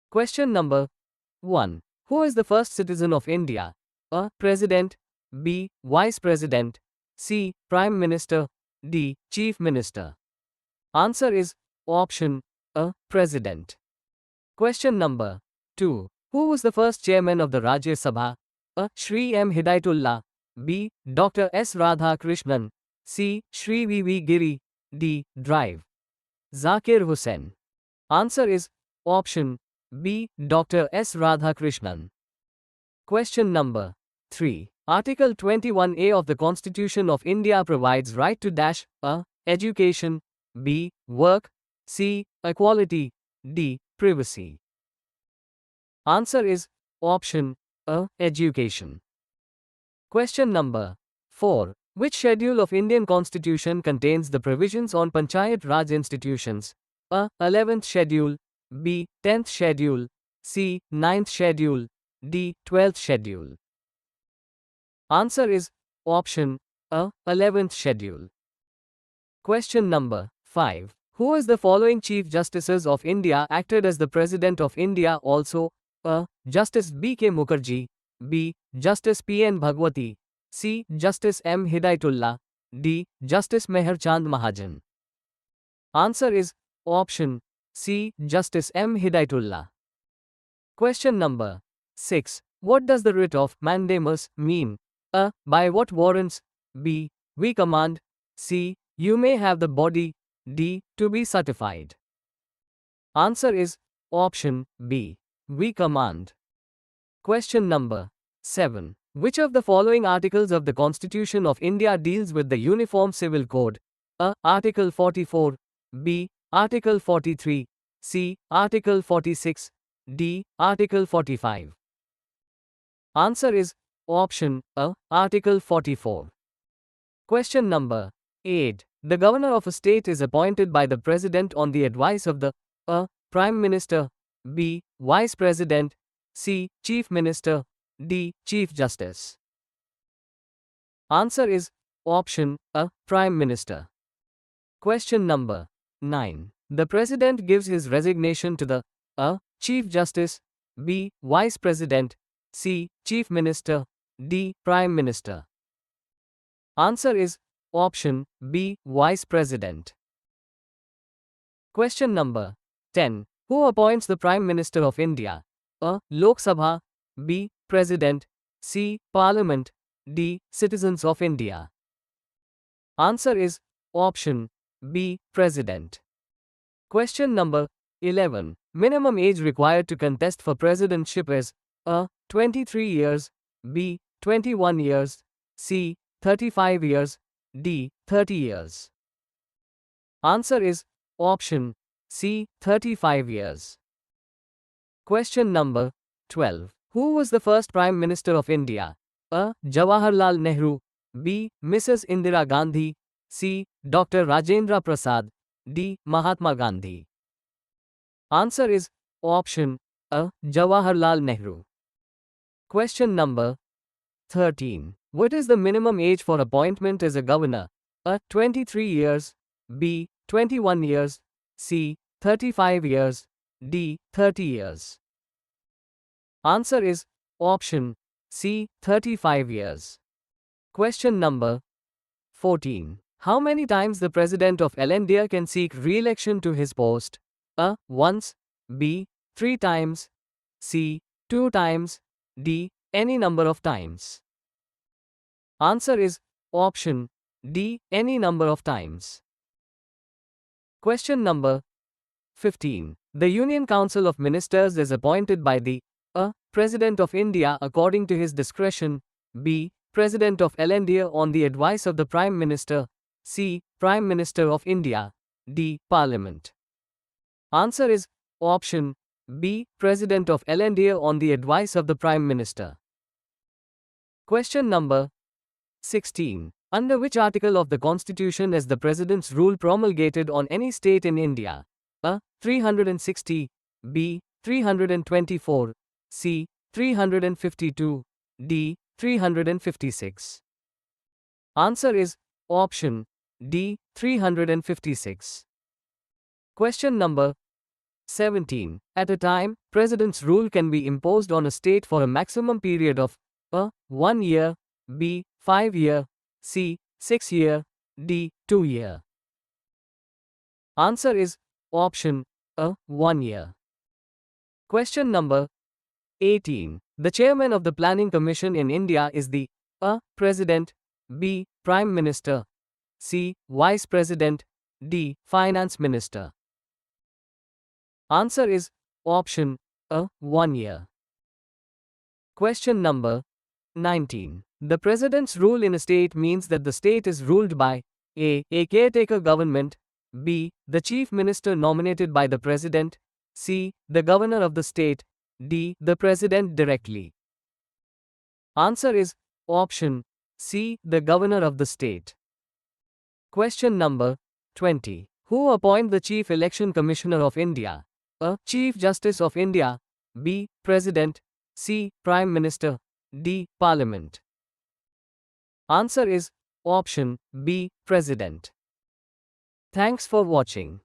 Question number 1. Who is the first citizen of India? A. President. B. Vice President. C. Prime Minister. D. Chief Minister. Answer is option A. President. Question number 2. Who was the first chairman of the Rajya Sabha? A. Shri M. Hidayatullah. B. Dr. S. Radha Krishnan. C. Shri V. V. Giri. D. Drive. Zakir Hussain. Answer is option B. Dr. S. Radha Krishnan. Question number 3. Article 21A of the Constitution of India provides right to dash A. Education. B. Work. C. Equality. D. Privacy. Answer is option A. Education. Question number 4. Which schedule of Indian Constitution contains the provisions on Panchayat Raj institutions? A. 11th schedule. B. 10th schedule. C. 9th schedule. D. 12th schedule. Answer is option A. 11th schedule. Question number 5. Who is the following Chief Justices of India acted as the President of India also? A. Justice B.K. Mukherjee. B. Justice P.N. Bhagwati. C. Justice M. Hidayatullah. D. Justice Meher Chand Mahajan. Answer is option C. Justice M. Hidayatullah. Question number 6. What does the writ of mandamus mean? A. By what warrants? B. We command. C. You may have the body. D. To be certified. Answer is option B. We command. Question number 7. Which of the following articles of the Constitution of India deals with the Uniform Civil Code? A. Article 44. B. Article 43. C. Article 46. D. Article 45. Answer is option A. Article 44. Question number 8. The governor of a state is appointed by the president on the advice of the A. Prime Minister. B. Vice President. C. Chief Minister. D. Chief Justice. Answer is option A. Prime Minister. Question number 9. The President gives his resignation to the A. Chief Justice. B. Vice President. C. Chief Minister. D. Prime Minister. Answer is option B. Vice President. Question number 10. Who appoints the Prime Minister of India? A. Lok Sabha. B. President. C. Parliament. D. Citizens of India. Answer is option B. President. Question number 11. Minimum age required to contest for presidentship is A. 23 years. B. 21 years. C. 35 years. D. 30 years. Answer is option C. 35 years. Question number 12. Who was the first Prime Minister of India? A. Jawaharlal Nehru. B. Mrs. Indira Gandhi. C. Dr. Rajendra Prasad. D. Mahatma Gandhi. Answer is option A. Jawaharlal Nehru. Question number 13. What is the minimum age for appointment as a governor? A. 23 years. B. 21 years. C. 35 years. D. 30 years. Answer is option C. 35 years. Question number 14. How many times the President of India can seek re-election to his post? A. Once. B. 3 times. C. 2 times. D. Any number of times. Answer is option D. Any number of times. Question number 15. The Union Council of Ministers is appointed by the A. President of India according to his discretion. B. President of India on the advice of the Prime Minister. C. Prime Minister of India. D. Parliament. Answer is option B. President of India on the advice of the Prime Minister. Question number 16. Under which article of the Constitution is the President's rule promulgated on any state in India? A. 360. B. 324. C. 352. D. 356. Answer is option D. 356. Question number 17. At a time, president's rule can be imposed on a state for a maximum period of a. 1 year, b. 5 year, c. 6 year, d. 2 year. Answer is option a. 1 year. Question number 18. The chairman of the Planning Commission in India is the a. President, b. Prime Minister, c. Vice President, d. Finance Minister. Answer is option a. 1 year. Question number 19. The president's rule in a state means that the state is ruled by a. A caretaker government, b. The chief minister nominated by the president, c. The governor of the state, d. The president directly. Answer is option c. The governor of the state. Question number 20. Who appoint the Chief Election Commissioner of India? A. Chief Justice of India, b. President, c. Prime Minister, d. Parliament. Answer is option b. President. Thanks for watching.